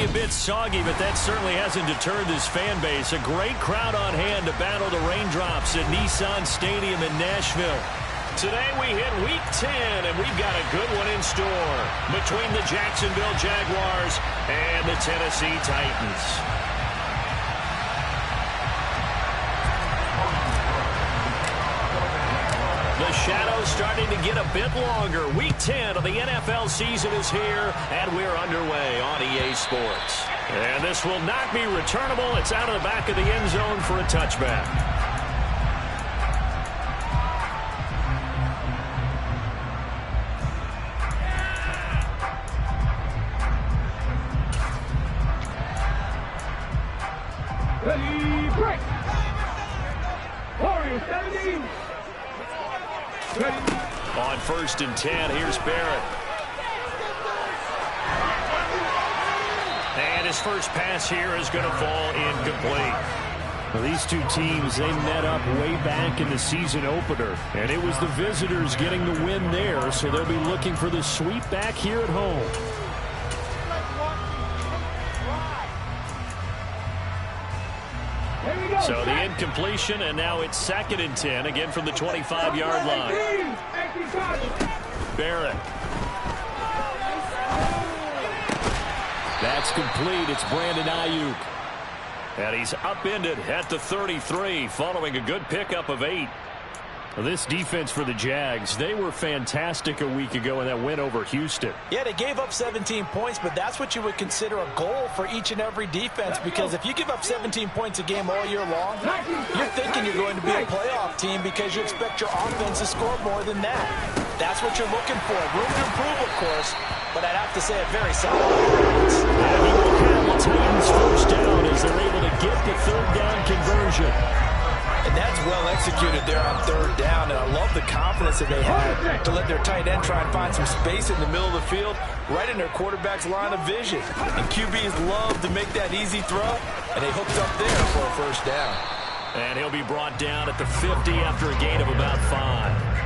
be a bit soggy, but that certainly hasn't deterred this fan base. A great crowd on hand to battle the raindrops at Nissan Stadium in Nashville. Today we hit Week 10, and we've got a good one in store between the Jacksonville Jaguars and the Tennessee Titans. The shadow's starting to get a bit longer. Week 10 of the NFL season is here, and we're underway on EA Sports. And this will not be returnable. It's out of the back of the end zone for a touchback. Ready, break! Warriors 17! Ready. On 1st and 10, here's Barrett. And his first pass here is going to fall incomplete. Well, these two teams, they met up way back in the season opener, and it was the visitors getting the win there, so they'll be looking for the sweep back here at home. So the incompletion, and now it's 2nd and 10, again from the 25-yard line. Barrett. That's complete. It's Brandon Ayuk. And he's upended at the 33, following a good pickup of 8. Well, this defense for the Jags, they were fantastic a week ago in that win over Houston. Yeah, they gave up 17 points, but that's what you would consider a goal for each and every defense, because if you give up 17 points a game all year long, you're thinking you're going to be a playoff team because you expect your offense to score more than that. That's what you're looking for. Room to improve, of course, but I'd have to say a very solid performance. And he will have the Titans first down as they're able to get the 3rd down conversion. And that's well executed there on 3rd down, and I love the confidence that they had to let their tight end try and find some space in the middle of the field, right in their quarterback's line of vision. And QBs love to make that easy throw, and they hooked up there for a 1st down. And he'll be brought down at the 50 after a gain of about 5.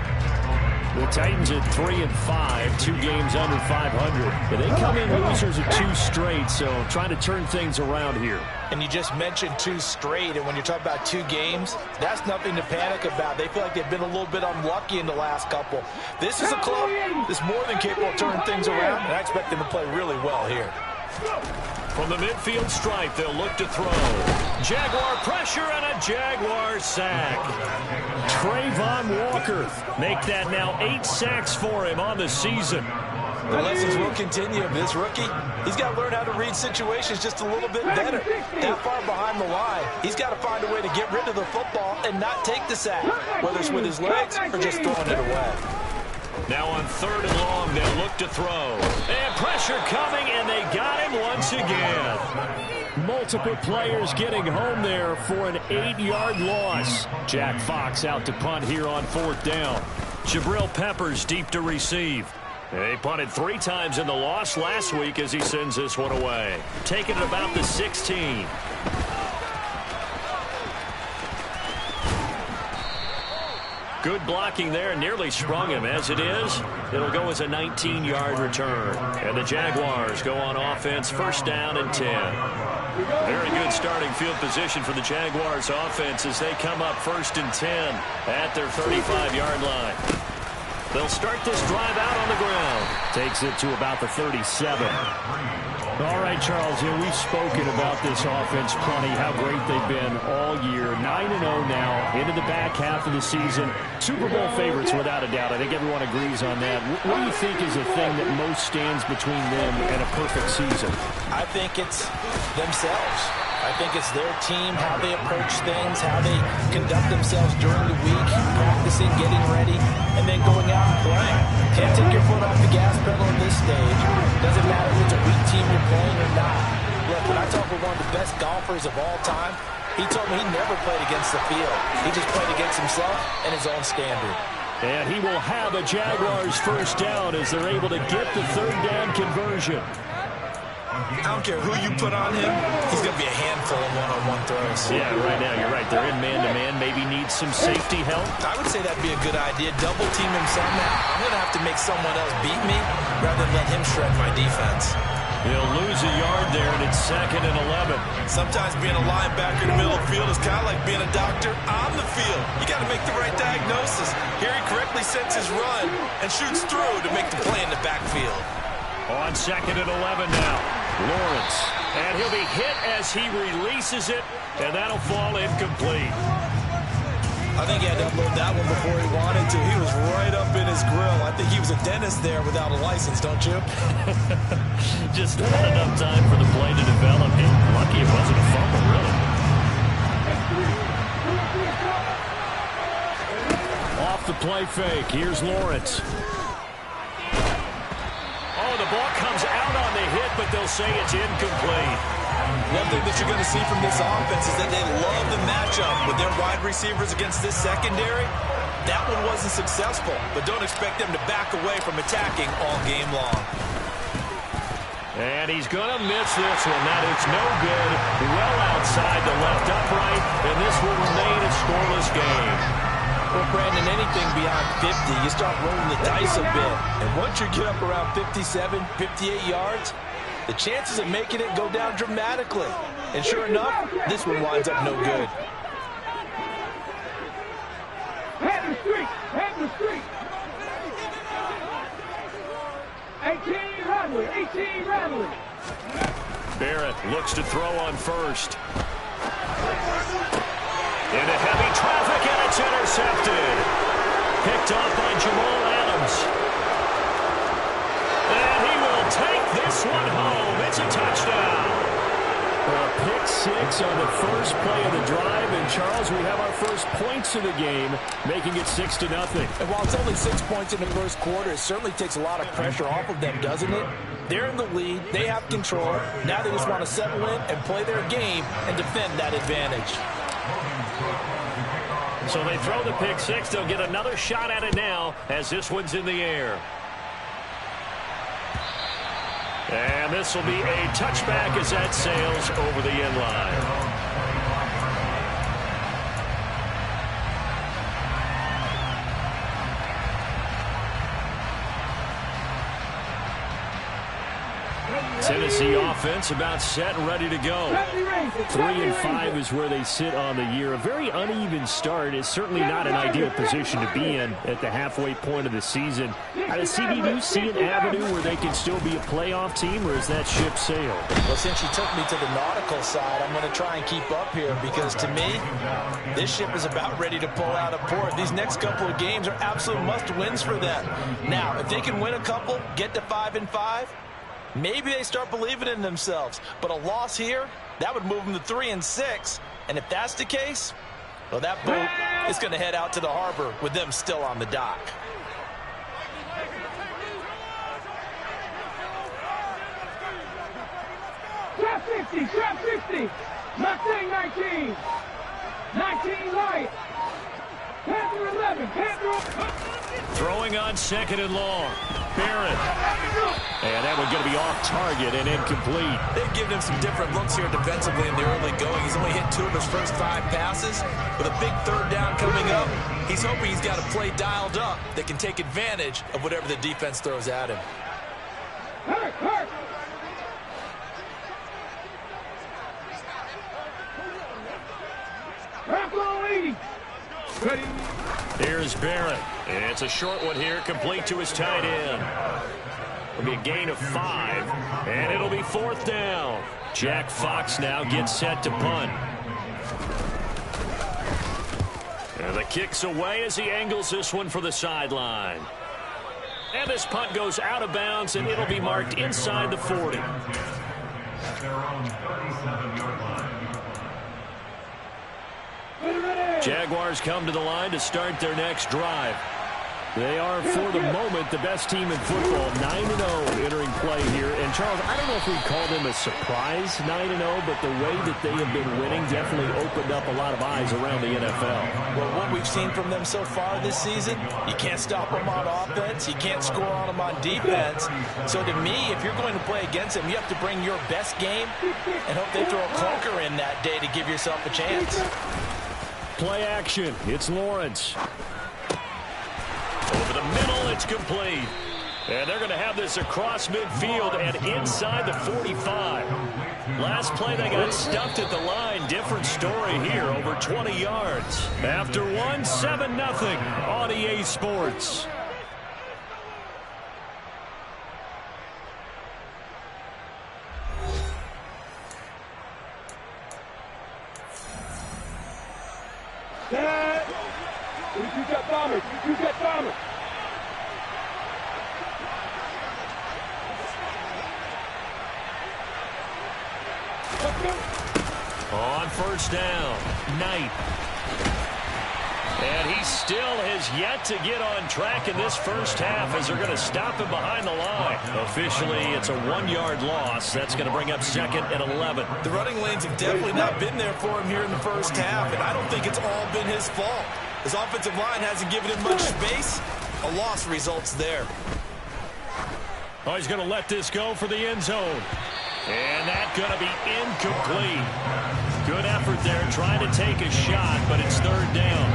The Titans at 3-5, 2 games under 500. But they come in losers of 2 straight, so trying to turn things around here. And you just mentioned 2 straight, and when you talk about 2 games, that's nothing to panic about. They feel like they've been a little bit unlucky in the last couple. This is a club that's more than capable of turning things around, and I expect them to play really well here. From the midfield stripe, they'll look to throw. Jaguar pressure and a Jaguar sack. Trayvon Walker, make that now 8 sacks for him on the season. The lessons will continue. This rookie, he's got to learn how to read situations just a little bit better. That far behind the line, he's got to find a way to get rid of the football and not take the sack, whether it's with his legs or just throwing it away. Now on 3rd and long, they'll look to throw. And pressure coming, and they got him once again. Multiple players getting home there for an 8-yard loss. Jack Fox out to punt here on 4th down. Jabril Peppers deep to receive. They punted 3 times in the loss last week as he sends this one away. Taking it about the 16. Good blocking there, nearly sprung him. As it is, it'll go as a 19-yard return. And the Jaguars go on offense, 1st down and 10. Very good starting field position for the Jaguars offense as they come up 1st and 10 at their 35-yard line. They'll start this drive out on the ground. Takes it to about the 37. All right, Charles, we've spoken about this offense plenty, how great they've been all year. 9-0 now, into the back half of the season. Super Bowl favorites, without a doubt. I think everyone agrees on that. What do you think is the thing that most stands between them and a perfect season? I think it's themselves. I think it's their team, how they approach things, how they conduct themselves during the week, practicing, getting ready, and then going out and playing. Can't take your foot off the gas pedal at this stage. Doesn't matter if it's a weak team you're playing or not. Look, when I talk with one of the best golfers of all time, he told me he never played against the field. He just played against himself and his own standard. And he will have a Jaguars 1st down as they're able to get the 3rd down conversion. I don't care who you put on him, he's going to be a handful of one-on-one throws. Yeah, right now, you're right. They're in man-to-man, maybe needs some safety help. I would say that'd be a good idea. Double team him somehow. I'm going to have to make someone else beat me rather than let him shred my defense. He'll lose a yard there, and it's 2nd and 11. Sometimes being a linebacker in the middle of the field is kind of like being a doctor on the field. You got to make the right diagnosis. Here he correctly sets his run and shoots through to make the play in the backfield. On 2nd and 11 now, Lawrence. And he'll be hit as he releases it, and that'll fall incomplete. I think he had to unload that one before he wanted to. He was right up in his grill. I think he was a dentist there without a license, don't you? Just not enough time for the play to develop. Lucky it wasn't a fumble, really. Off the play fake. Here's Lawrence. Oh, the ball comes out on the hit, but they'll say it's incomplete. One thing that you're going to see from this offense is that they love the matchup with their wide receivers against this secondary. That one wasn't successful, but don't expect them to back away from attacking all game long. And he's going to miss this one. That is no good. Well outside the left upright, and this will remain a scoreless game. Well, Brandon, anything beyond 50, you start rolling the dice a bit. And once you get up around 57, 58 yards, the chances of making it go down dramatically. And sure enough, this one winds up no good. Head the street. Head the street. 18 Radley. 18 Radley. Barrett looks to throw on first. Into heavy traffic, and it's intercepted. Picked off by Jamal Adams. And he will take this one home. It's a touchdown. A pick six on the first play of the drive. And, Charles, we have our first points of the game, making it 6-0. And while it's only 6 points in the first quarter, it certainly takes a lot of pressure off of them, doesn't it? They're in the lead. They have control. Now they just want to settle in and play their game and defend that advantage. So they throw the pick six. They'll get another shot at it now as this one's in the air. And this will be a touchback as that sails over the end line. Tennessee offense about set and ready to go. 3-5 is where they sit on the year. A very uneven start is certainly not an ideal position to be in at the halfway point of the season. CD, do you see an avenue where they can still be a playoff team, or is that ship sailed? Well, since you took me to the nautical side, I'm going to try and keep up here because, to me, this ship is about ready to pull out of port. These next couple of games are absolute must-wins for them. Now, if they can win a couple, get to 5-5, maybe they start believing in themselves. But a loss here, that would move them to 3-6. And if that's the case, well, that boat is going to head out to the harbor with them still on the dock. Trap 50, trap 50. Mustang 19. 19 light. Panther 11, Panther. Throwing on second and long. Barrett. And that one's going to be off target and incomplete. They've given him some different looks here defensively in the early going. He's only hit 2 of his first 5 passes. With a big third down coming up, he's hoping he's got a play dialed up that can take advantage of whatever the defense throws at him. Hurt, hurt. Trap low 80. Ready. Here's Barrett. And it's a short one here, complete to his tight end. It'll be a gain of 5, and it'll be 4th down. Jack Fox now gets set to punt. And the kick's away as he angles this one for the sideline. And this punt goes out of bounds, and it'll be marked inside the 40. Jaguars come to the line to start their next drive. They are, for the moment, the best team in football, 9-0 entering play here. And, Charles, I don't know if we'd call them a surprise 9-0, but the way that they have been winning definitely opened up a lot of eyes around the NFL. Well, what we've seen from them so far this season, you can't stop them on offense. You can't score on them on defense. So, to me, if you're going to play against them, you have to bring your best game and hope they throw a clunker in that day to give yourself a chance. Play action. It's Lawrence. Over the middle, it's complete. And they're going to have this across midfield and inside the 45. Last play, they got stuffed at the line. Different story here, over 20 yards. After one, 7-0 on EA Sports. Dad! You got bombers! You got bombers! On first down, Knight. And he still has yet to get on track in this first half as they're going to stop him behind the line. Officially, it's a 1-yard loss. That's going to bring up 2nd and 11. The running lanes have definitely not been there for him here in the first half, and I don't think it's all been his fault. His offensive line hasn't given him much space. A loss results there. Oh, he's going to let this go for the end zone. And that's going to be incomplete. Good effort there trying to take a shot, but it's 3rd down.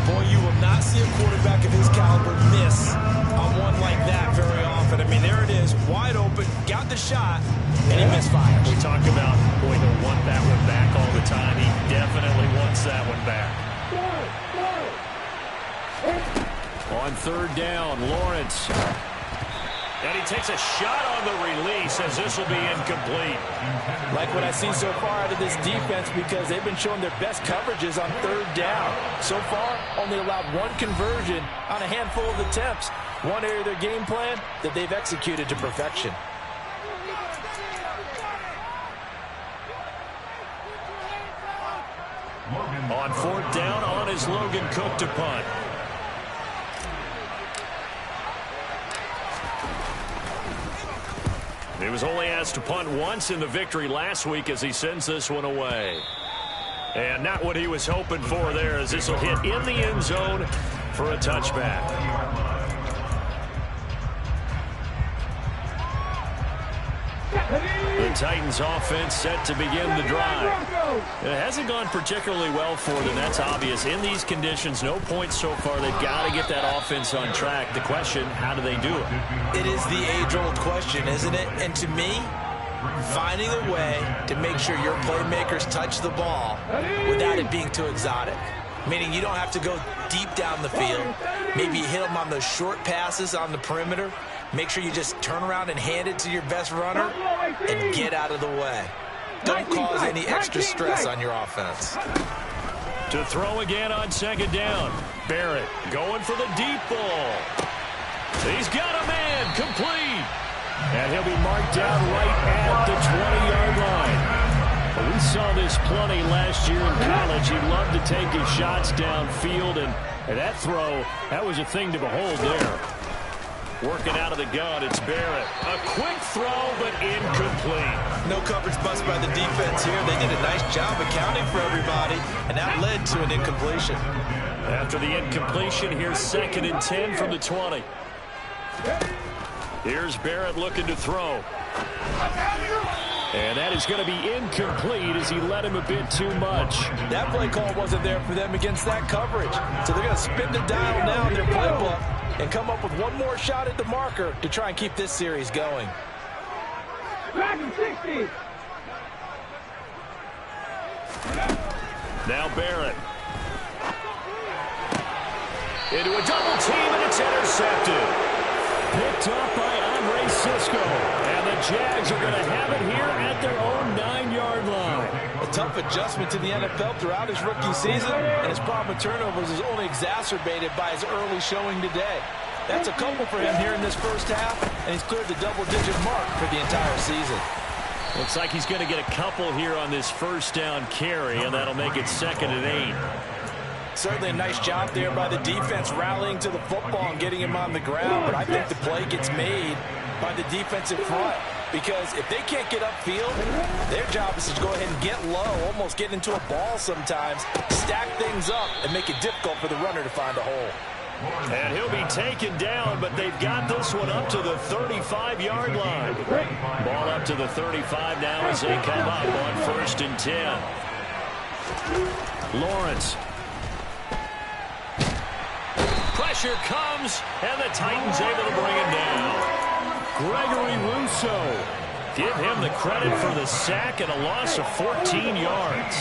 Boy, you will not see a quarterback of his caliber miss on one like that very often. I mean, there it is, wide open, got the shot, and he misfires. We talk about, boy, he'll want that one back all the time. He definitely wants that one back. On 3rd down, Lawrence. And he takes a shot on the release as this will be incomplete. Like what I see so far out of this defense, because they've been showing their best coverages on 3rd down. So far, only allowed 1 conversion on a handful of attempts. One area of their game plan that they've executed to perfection. On 4th down, on is Logan Cook to punt. He was only asked to punt once in the victory last week as he sends this one away. And not what he was hoping for there, as this will hit in the end zone for a touchback. The Titans offense set to begin the drive. It hasn't gone particularly well for them. That's obvious. In these conditions, no points so far. They've got to get that offense on track. The question, how do they do it? It is the age-old question, isn't it? And to me, finding a way to make sure your playmakers touch the ball without it being too exotic. Meaning you don't have to go deep down the field. Maybe you hit them on those short passes on the perimeter. Make sure you just turn around and hand it to your best runner and get out of the way. Don't cause any extra stress on your offense. To throw again on 2nd down. Barrett going for the deep ball. He's got a man, complete. And he'll be marked down right at the 20-yard line. We saw this plenty last year in college. He loved to take his shots downfield, and that throw, that was a thing to behold there. Working out of the gun, it's Barrett. A quick throw, but incomplete. No coverage bust by the defense here. They did a nice job accounting for everybody, and that led to an incompletion. After the incompletion, here's 2nd and 10 from the 20. Here's Barrett looking to throw. And that is going to be incomplete as he let him a bit too much. That play call wasn't there for them against that coverage. So they're going to spin the dial now in their playbook and come up with one more shot at the marker to try and keep this series going. Back in 60. Now Barrett. Into a double team, and it's intercepted. Picked up by Andre Cisco. And the Jags are going to have it here at their own 9-yard line. A tough adjustment to the NFL throughout his rookie season, and his problem with turnovers is only exacerbated by his early showing today. That's a couple for him here in this first half, and he's cleared the double-digit mark for the entire season. Looks like he's going to get a couple here on this first down carry, and that'll make it 2nd and 8. Certainly a nice job there by the defense rallying to the football and getting him on the ground, but I think the play gets made by the defensive front, because if they can't get upfield, their job is to go ahead and get low, almost get into a ball sometimes, stack things up, and make it difficult for the runner to find a hole. And he'll be taken down, but they've got this one up to the 35-yard line. Ball up to the 35 now as they come up on 1st and 10. pressure comes, and the Titans able to bring him down. Gregory Rousseau. Give him the credit for the sack and a loss of 14 yards.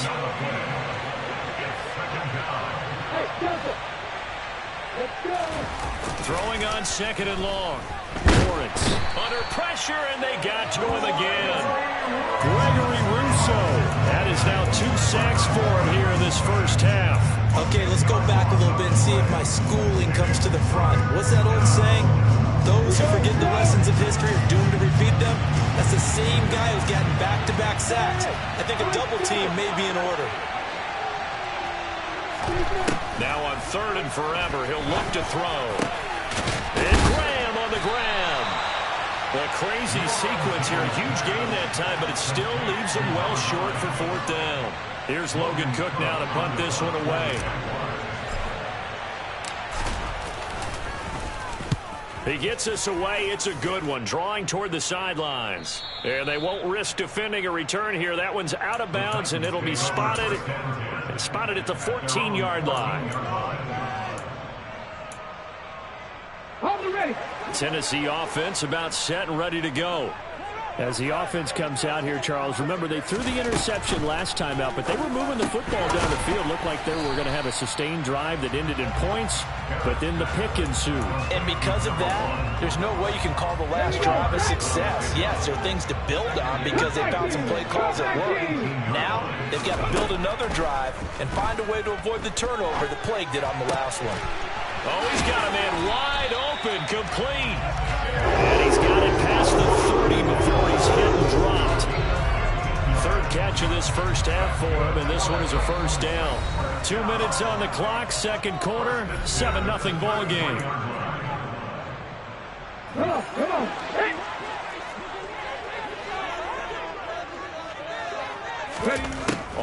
Throwing on 2nd and long. Lawrence. Under pressure, and they got to him again. Gregory Rousseau. That is now 2 sacks for him here in this first half. Okay, let's go back a little bit and see if my schooling comes to the front. What's that old saying? Those who forget the lessons of history are doomed to repeat them. That's the same guy who's gotten back-to-back sacks. I think a double team may be in order. Now on 3rd and forever, he'll look to throw. And Graham on the grab. A crazy sequence here. A huge gain that time, but it still leaves him well short for 4th down. Here's Logan Cook now to punt this one away. He gets us away. It's a good one, drawing toward the sidelines. And they won't risk defending a return here. That one's out of bounds, and it'll be spotted at the 14-yard line. Tennessee offense about set and ready to go. As the offense comes out here, Charles, remember they threw the interception last time out, but they were moving the football down the field. Looked like they were going to have a sustained drive that ended in points, but then the pick ensued. And because of that, there's no way you can call the last drive a success. Yes, there are things to build on because they found some play calls that work. Now, they've got to build another drive and find a way to avoid the turnover that plagued it on the last one. Oh, he's got a man wide open, complete. And he's got it past the 30 before he's hit and dropped. 3rd catch of this first half for him, and this one is a 1st down. 2 minutes on the clock, 2nd quarter, 7-0 ball game. Come on. Hey.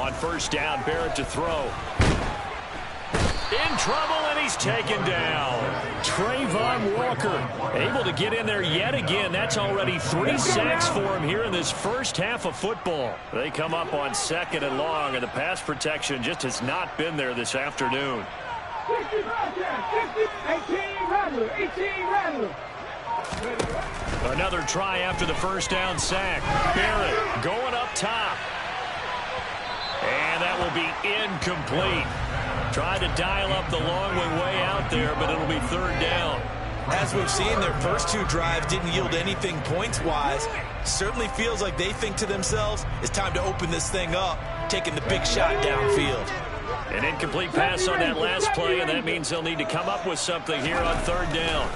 On 1st down, Barrett to throw. In trouble, and he's taken down. Trayvon Walker Able to get in there yet again. That's already 3 sacks for him here in this first half of football. They come up on 2nd and long, and the pass protection just has not been there this afternoon. 18 Rattler. Another try after the 1st down sack. Barrett going up top. And that will be incomplete. Tried to dial up the long one way out there, but it'll be 3rd down. As we've seen, their first 2 drives didn't yield anything points-wise. Certainly feels like they think to themselves, it's time to open this thing up, taking the big shot downfield. An incomplete pass on that last play, and that means they'll need to come up with something here on 3rd down.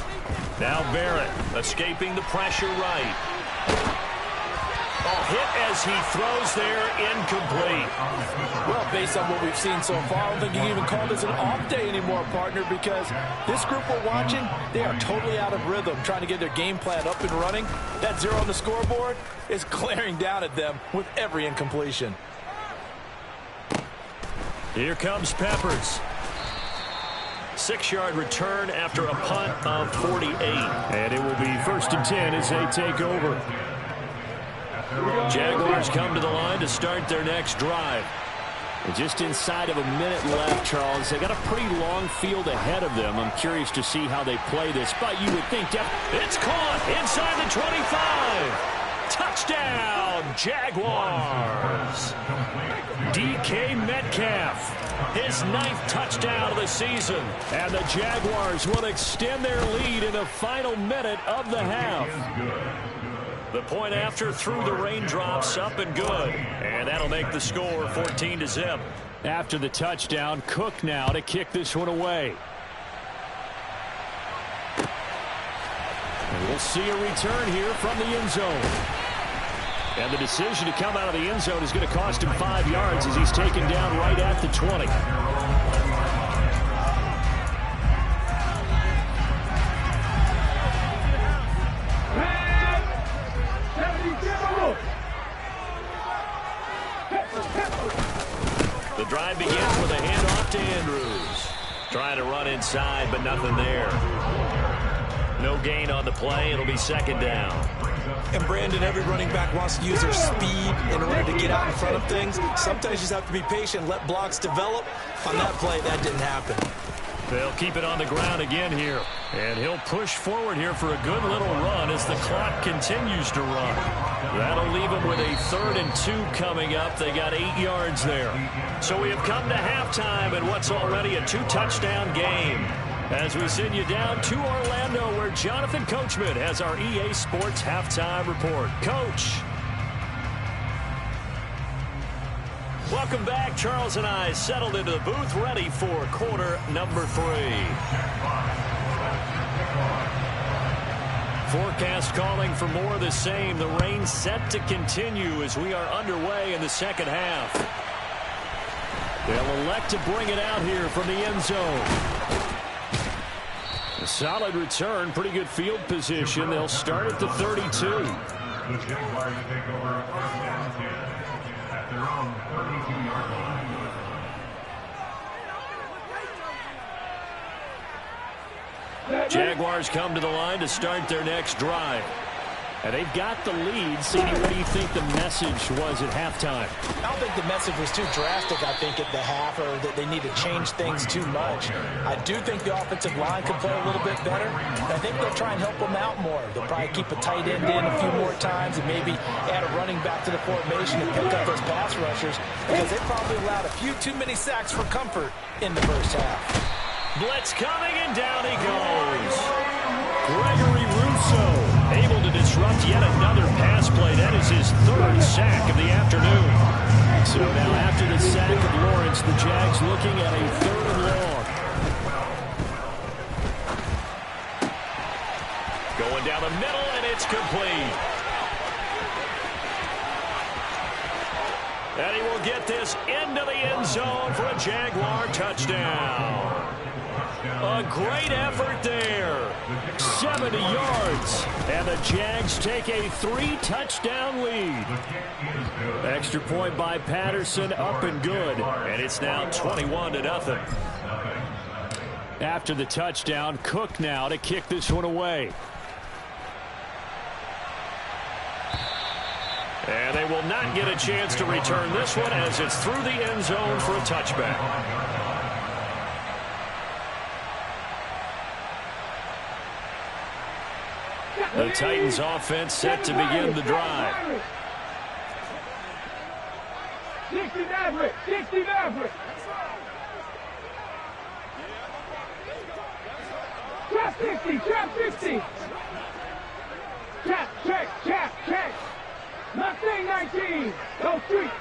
Now Barrett escaping the pressure right. Hit as he throws there, incomplete. Well, based on what we've seen so far, I don't think you can even call this an off day anymore, partner, because this group we're watching, they are totally out of rhythm, trying to get their game plan up and running. That 0 on the scoreboard is glaring down at them with every incompletion. Here comes Peppers. 6-yard return after a punt of 48. And it will be 1st and 10 as they take over. Jaguars come to the line to start their next drive. And just inside of a minute left, Charles. They got a pretty long field ahead of them. I'm curious to see how they play this, but you would think it's caught inside the 25. Touchdown, Jaguars. DK Metcalf, his 9th touchdown of the season. And the Jaguars will extend their lead in the final minute of the half. The point after through the raindrops, up and good. And that'll make the score 14-0. After the touchdown, Cook now to kick this one away. And we'll see a return here from the end zone. And the decision to come out of the end zone is going to cost him 5 yards as he's taken down right at the 20. The drive begins with a handoff to Andrews. Trying to run inside, but nothing there. No gain on the play. It'll be 2nd down. And Brandon, every running back wants to use their speed in order to get out in front of things. Sometimes you just have to be patient, let blocks develop. On that play, that didn't happen. They'll keep it on the ground again here. And he'll push forward here for a good little run as the clock continues to run. That'll leave them with a 3rd and 2 coming up. They got 8 yards there. So we have come to halftime in what's already a 2-touchdown game. As we send you down to Orlando, where Jonathan Coachman has our EA Sports Halftime Report. Coach. Welcome back. Charles and I settled into the booth, ready for quarter number 3. Forecast calling for more of the same. The rain set to continue as we are underway in the second half. They'll elect to bring it out here from the end zone. A solid return, pretty good field position. They'll start at the 32. The Jaguars take over first down 10 at their own 32-yard line. Jaguars come to the line to start their next drive. And they've got the lead. CD, what do you think the message was at halftime? I don't think the message was too drastic, I think, at the half, or that they need to change things too much. I do think the offensive line could play a little bit better. I think they'll try and help them out more. They'll probably keep a tight end in a few more times and maybe add a running back to the formation and pick up those pass rushers, because they probably allowed a few too many sacks for comfort in the first half. Blitz coming, and down he goes. Gregory Rousseau able to disrupt yet another pass play. That is his 3rd sack of the afternoon. So now after the sack of Lawrence, the Jags looking at a 3rd and long. Going down the middle, and it's complete. And he will get this into the end zone for a Jaguar touchdown. A great effort there. 70 yards. And the Jags take a 3-touchdown lead. Extra point by Patterson, up and good. And it's now 21-0. After the touchdown, Cook now to kick this one away. And they will not get a chance to return this one as it's through the end zone for a touchback. The Titans offense set to begin the drive. 60 Maverick! 60 Maverick! Trap 60! Trap 60! Trap, check! Mustang 19! Go street!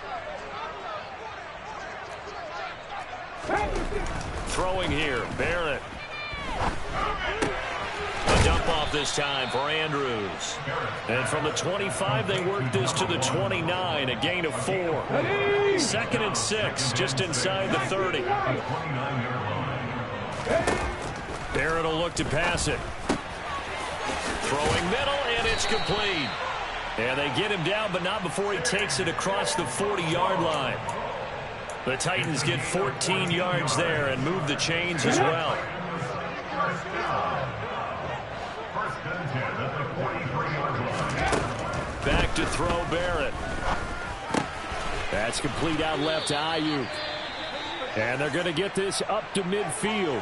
Throwing here, Barrett. A dump off this time for Andrews. And from the 25, they work this to the 29, a gain of 4. 2nd and 6, just inside the 30. Barrett will look to pass it. Throwing middle, and it's complete. And they get him down, but not before he takes it across the 40-yard line. The Titans get 14 yards there and move the chains as well. Back to throw Barrett. That's complete out left to Ayuk. And they're going to get this up to midfield.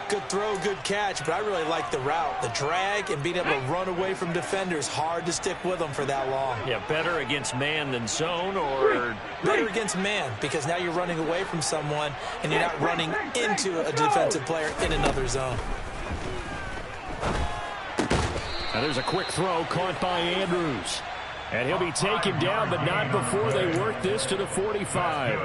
Good throw, good catch, but I really like the route. The drag and being able to run away from defenders, hard to stick with them for that long. Yeah, better against man than zone, or better against man, because now you're running away from someone and you're not running into a defensive player in another zone. Now there's a quick throw caught by Andrews. And he'll be taken down, but not before they work this to the 45.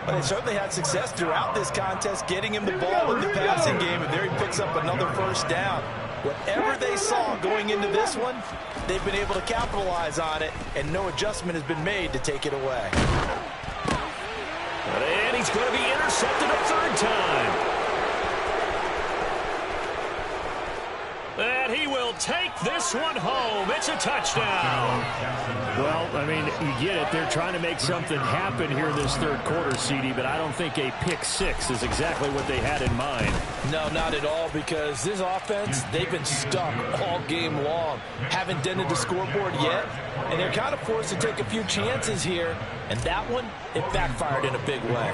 But they certainly had success throughout this contest, getting him the ball in the passing game, and there he picks up another first down. Whatever they saw going into this one, they've been able to capitalize on it, and no adjustment has been made to take it away. And he's going to be intercepted a 3rd time. And he will take this one home. It's a touchdown. Well, I mean, you get it. They're trying to make something happen here in this third quarter, CD, but I don't think a pick six is exactly what they had in mind. No, not at all, because this offense, they've been stuck all game long. Haven't dented the scoreboard yet, and they're kind of forced to take a few chances here, and that one, it backfired in a big way.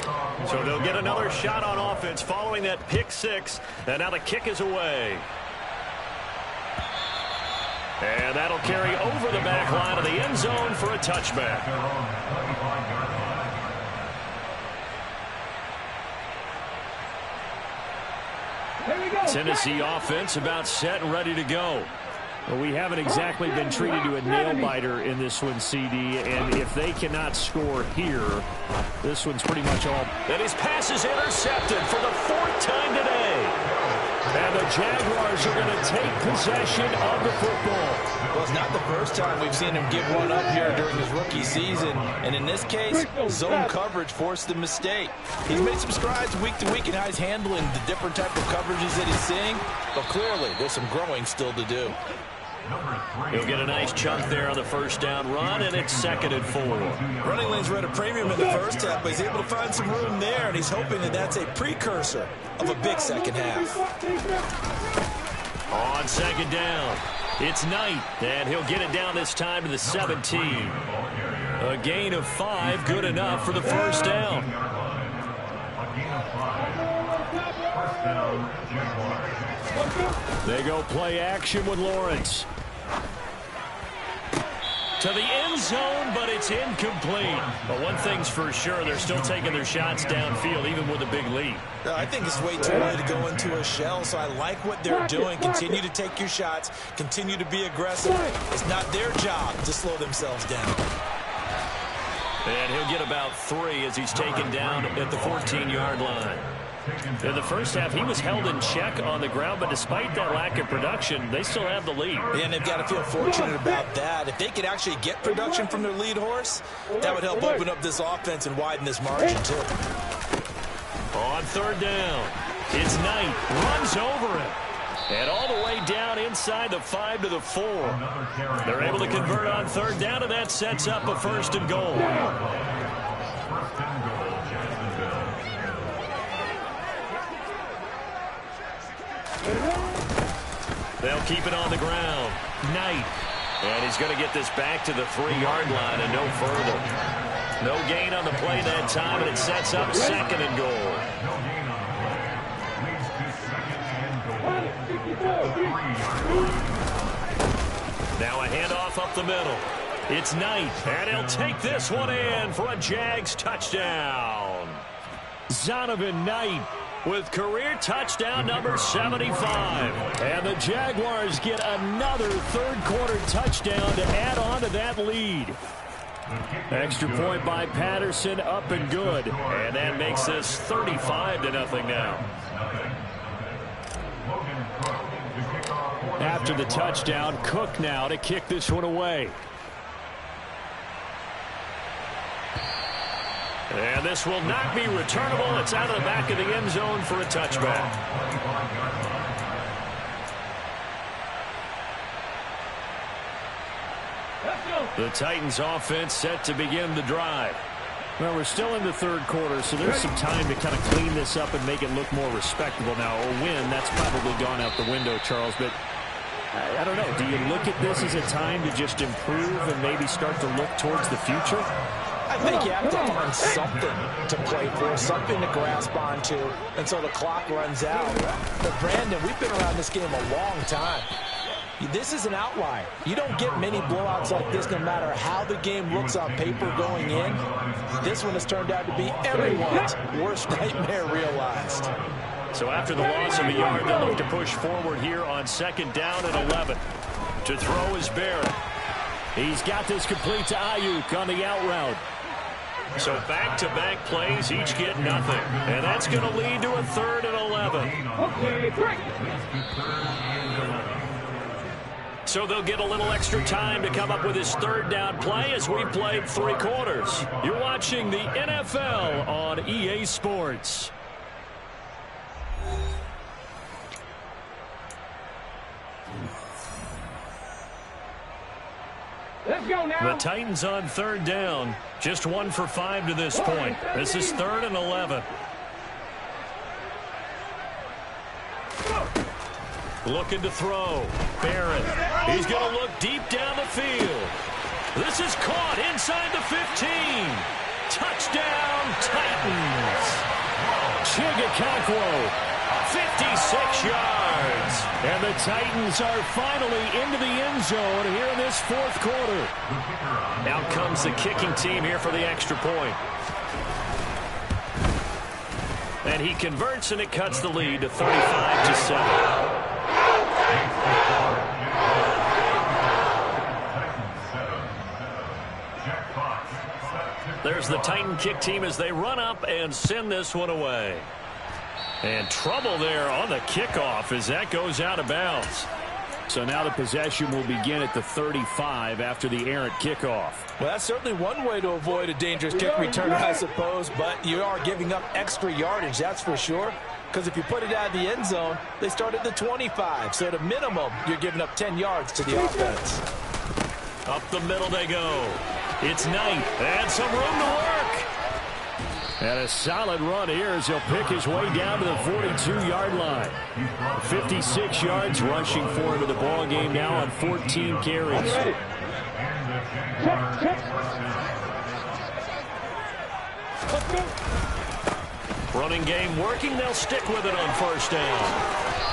So they'll get another shot on offense following that pick six, and now the kick is away. And that'll carry over the back line of the end zone for a touchback. Tennessee offense about set and ready to go. Well, we haven't exactly been treated to a nail-biter in this one, CD, and if they cannot score here, this one's pretty much all. And his pass is intercepted for the fourth time today. And the Jaguars are going to take possession of the football. Well, it's not the first time we've seen him give one up here during his rookie season. And in this case, zone coverage forced the mistake. He's made some strides week to week in how he's handling the different type of coverages that he's seeing. But clearly, there's some growing still to do. He'll get a nice chunk there on the first down run, and it's 2nd and 4. Running lanes were at a premium in the first half, but he's able to find some room there, and he's hoping that that's a precursor of a big second half. On 2nd down, it's Knight, and he'll get it down this time to the 17. A gain of 5, good enough for the first down. They go play action with Lawrence. To the end zone, but it's incomplete. But one thing's for sure, they're still taking their shots downfield, even with a big lead. I think it's way too early to go into a shell, so I like what they're doing. Continue to take your shots. Continue to be aggressive. It's not their job to slow themselves down. And he'll get about 3 as he's taken down at the 14-yard line. In the first half, he was held in check on the ground, but despite that lack of production, they still have the lead. And they've got to feel fortunate about that. If they could actually get production from their lead horse, that would help open up this offense and widen this margin, too. On 3rd down, it's Knight, runs over it. And all the way down inside the 5 to the 4. They're able to convert on 3rd down, and that sets up a 1st and goal. They'll keep it on the ground. Knight. And he's going to get this back to the 3-yard line and no further. No gain on the play that time, and it sets up 2nd and goal. Now a handoff up the middle. It's Knight, and he'll take this one in for a Jags touchdown. Zonovan Knight with career touchdown number 75. And the Jaguars get another third-quarter touchdown to add on to that lead. Extra point by Patterson, up and good. And that makes this 35-0 now. After the touchdown, Cook now to kick this one away. And this will not be returnable. It's out of the back of the end zone for a touchback. The Titans offense set to begin the drive. Well, we're still in the third quarter, so there's some time to kind of clean this up and make it look more respectable now. A win, that's probably gone out the window, Charles, but I don't know. Do you look at this as a time to just improve and maybe start to look towards the future? I think you have to find something to play for, something to grasp onto until the clock runs out. But, Brandon, we've been around this game a long time. This is an outlier. You don't get many blowouts like this no matter how the game looks on paper going in. This one has turned out to be everyone's worst nightmare realized. So after the loss of a yard, they'll look to push forward here on 2nd down and 11. To throw is Barrett. He's got this complete to Ayuk on the out route. So back-to-back plays, each get nothing. And that's going to lead to a 3rd and 11. So they'll get a little extra time to come up with his 3rd down play as we played 3 quarters. You're watching the NFL on EA Sports. The Titans on third down. Just 1 for 5 to this point. This is 3rd and 11. Looking to throw. Barrett. He's going to look deep down the field. This is caught inside the 15. Touchdown, Titans. Chigakakwo, 56 yards. And the Titans are finally into the end zone here in this 4th quarter. Out comes the kicking team here for the extra point. And he converts, and it cuts the lead to 35-7. There's the Titan kick team as they run up and send this one away. And trouble there on the kickoff as that goes out of bounds. So now the possession will begin at the 35 after the errant kickoff. Well, that's certainly one way to avoid a dangerous kick return, I suppose, but you are giving up extra yardage, that's for sure. Because if you put it out of the end zone, they start at the 25. So at a minimum, you're giving up 10 yards to the offense. Up the middle they go. It's Knight, and some room to work. And a solid run here as he'll pick his way down to the 42-yard line. 56 yards rushing for him in the ball game now on 14 carries. Running game working. They'll stick with it on first down.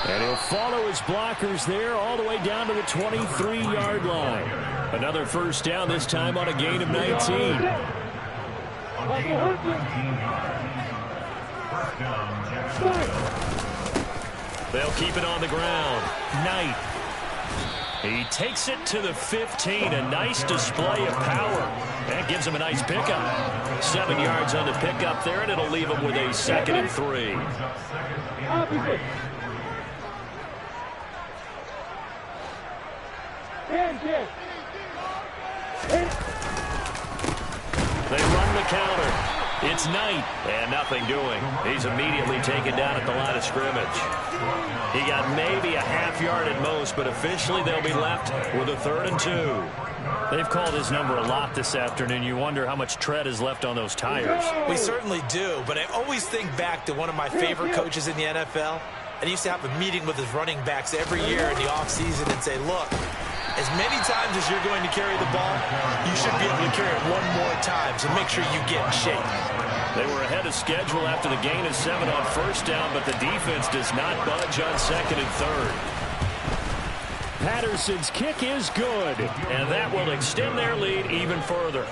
And he'll follow his blockers there all the way down to the 23-yard line. Another first down, this time on a gain of 19. They'll keep it on the ground. Knight. He takes it to the 15. A nice display of power. That gives him a nice pickup. 7 yards on the pickup there, and it'll leave him with a 2nd and 3. They run the counter. It's Knight, and nothing doing. He's immediately taken down at the line of scrimmage. He got maybe a half yard at most, but officially they'll be left with a 3rd and 2. They've called his number a lot this afternoon. You wonder how much tread is left on those tires. We certainly do, but I always think back to one of my favorite coaches in the NFL. And he used to have a meeting with his running backs every year in the offseason and say, look, as many times as you're going to carry the ball, you should be able to carry it one more time, so make sure you get in shape. They were ahead of schedule after the gain of 7 on first down, but the defense does not budge on 2nd and 3rd. Patterson's kick is good, and that will extend their lead even further.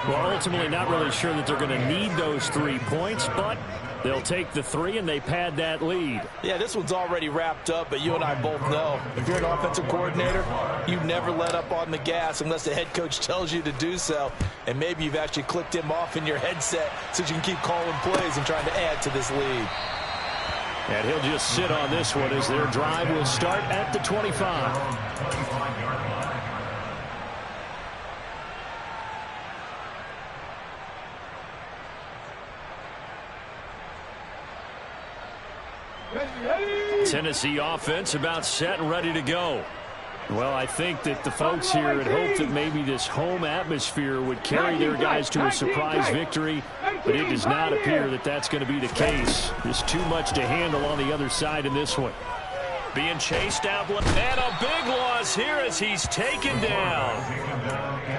Well, ultimately not really sure that they're going to need those 3 points, but they'll take the 3 and they pad that lead. Yeah, this one's already wrapped up, but you and I both know if you're an offensive coordinator, you never let up on the gas unless the head coach tells you to do so. And maybe you've actually clicked him off in your headset so you can keep calling plays and trying to add to this lead. And he'll just sit on this one as their drive will start at the 25. Tennessee offense about set and ready to go. Well, I think that the folks here had hoped that maybe this home atmosphere would carry their guys to a surprise victory, but it does not appear that that's going to be the case. There's too much to handle on the other side in this one. Being chased out, and a big loss here as he's taken down.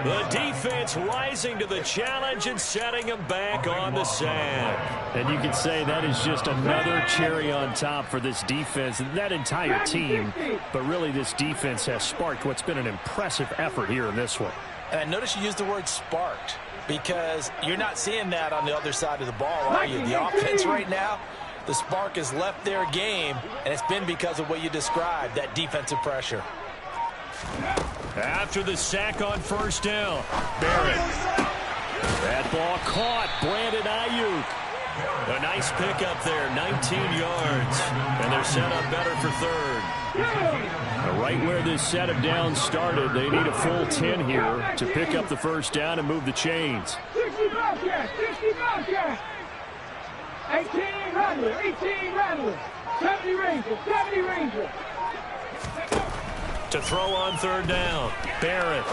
The defense rising to the challenge and setting him back on the sack. And you can say that is just another cherry on top for this defense and that entire team. But really, this defense has sparked what's been an impressive effort here in this one. And I notice you used the word sparked because you're not seeing that on the other side of the ball, are you? The offense right now, the spark has left their game, and it's been because of what you described, that defensive pressure. After the sack on first down, Barrett. That ball caught. Brandon Ayuk. A nice pickup there, 19 yards. And they're set up better for 3rd. Right where this set of downs started, they need a full 10 here to pick up the first down and move the chains. 60 Bobcats, 60 Bobcats. 18 Rattler, 18 Rattler. 70 Ranger, 70 Ranger. To throw on 3rd down, Barrett.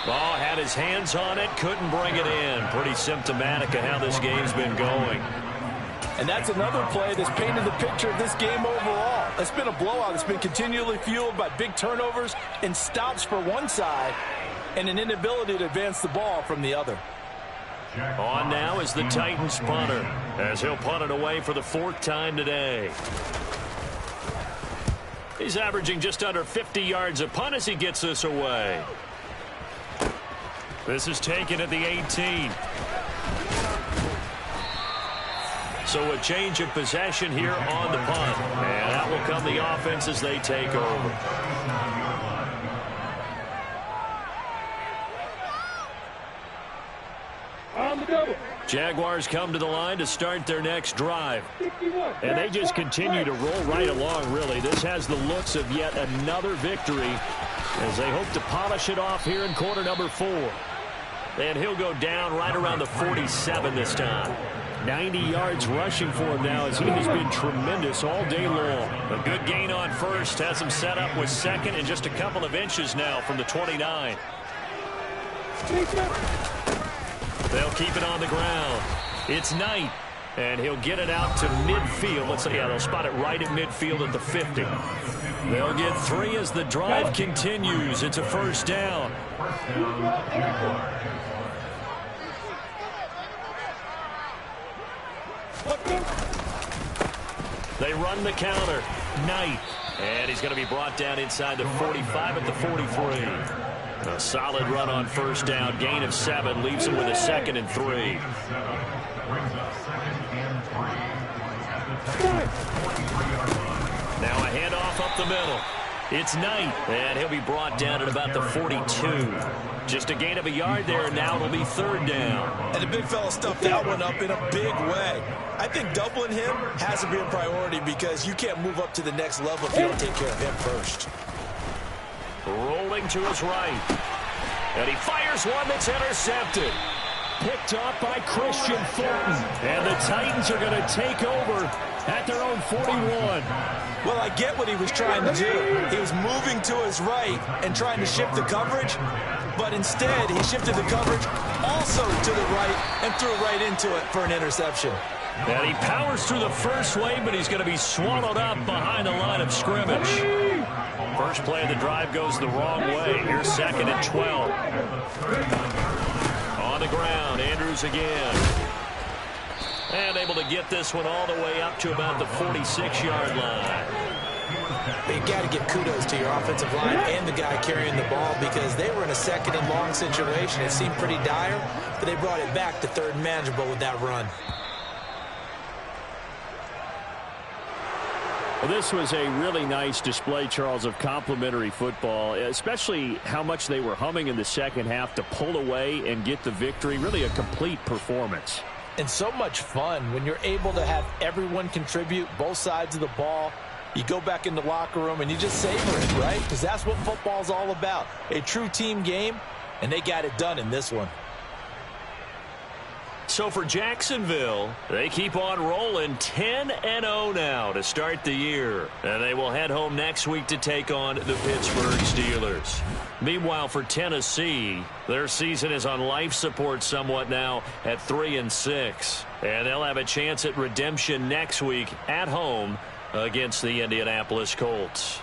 Oh, had his hands on it, couldn't bring it in. Pretty symptomatic of how this game's been going. And that's another play that's painted the picture of this game overall. It's been a blowout. It's been continually fueled by big turnovers and stops for one side and an inability to advance the ball from the other. On now is the Titans punter, as he'll punt it away for the 4th time today. He's averaging just under 50 yards a punt as he gets this away. This is taken at the 18. So a change of possession here on the punt. And out will come the offense as they take over. On the double. Jaguars come to the line to start their next drive. And they just continue to roll right along, really. This has the looks of yet another victory as they hope to polish it off here in quarter number 4. And he'll go down right around the 47 this time. 90 yards rushing for him now as he has been tremendous all day long. A good gain on first has him set up with second and just a couple of inches now from the 29. They'll keep it on the ground. It's Knight, and he'll get it out to midfield. Let's say, yeah, they'll spot it right at midfield at the 50. They'll get 3 as the drive continues. It's a first down. They run the counter. Knight. And he's going to be brought down inside the 45 at the 43. A solid run on first down. Gain of 7 leaves him with a 2nd and 3. Now a handoff up the middle. It's Knight, and he'll be brought down at about the 42. Just a gain of a yard there, and now it'll be 3rd down. And the big fella stuffed that one up in a big way. I think doubling him has to be a priority because you can't move up to the next level if you don't take care of him first. Rolling to his right. And he fires one that's intercepted. Picked off by Christian Fulton. And the Titans are going to take over at their own 41. Well, I get what he was trying to do. He was moving to his right and trying to shift the coverage, but instead he shifted the coverage also to the right and threw right into it for an interception. And he powers through the first wave, but he's going to be swallowed up behind the line of scrimmage. First play of the drive goes the wrong way. Here's 2nd and 12. On the ground, Andrews again. And able to get this one all the way up to about the 46-yard line. But you got to give kudos to your offensive line and the guy carrying the ball because they were in a 2nd and long situation. It seemed pretty dire, but they brought it back to 3rd and manageable with that run. Well, this was a really nice display, Charles, of complimentary football, especially how much they were humming in the second half to pull away and get the victory. Really a complete performance. And so much fun when you're able to have everyone contribute, both sides of the ball. You go back in the locker room and you just savor it, right? Because that's what football's all about. A true team game, and they got it done in this one. So for Jacksonville, they keep on rolling 10-0 now to start the year. And they will head home next week to take on the Pittsburgh Steelers. Meanwhile, for Tennessee, their season is on life support somewhat now at 3-6. And they'll have a chance at redemption next week at home against the Indianapolis Colts.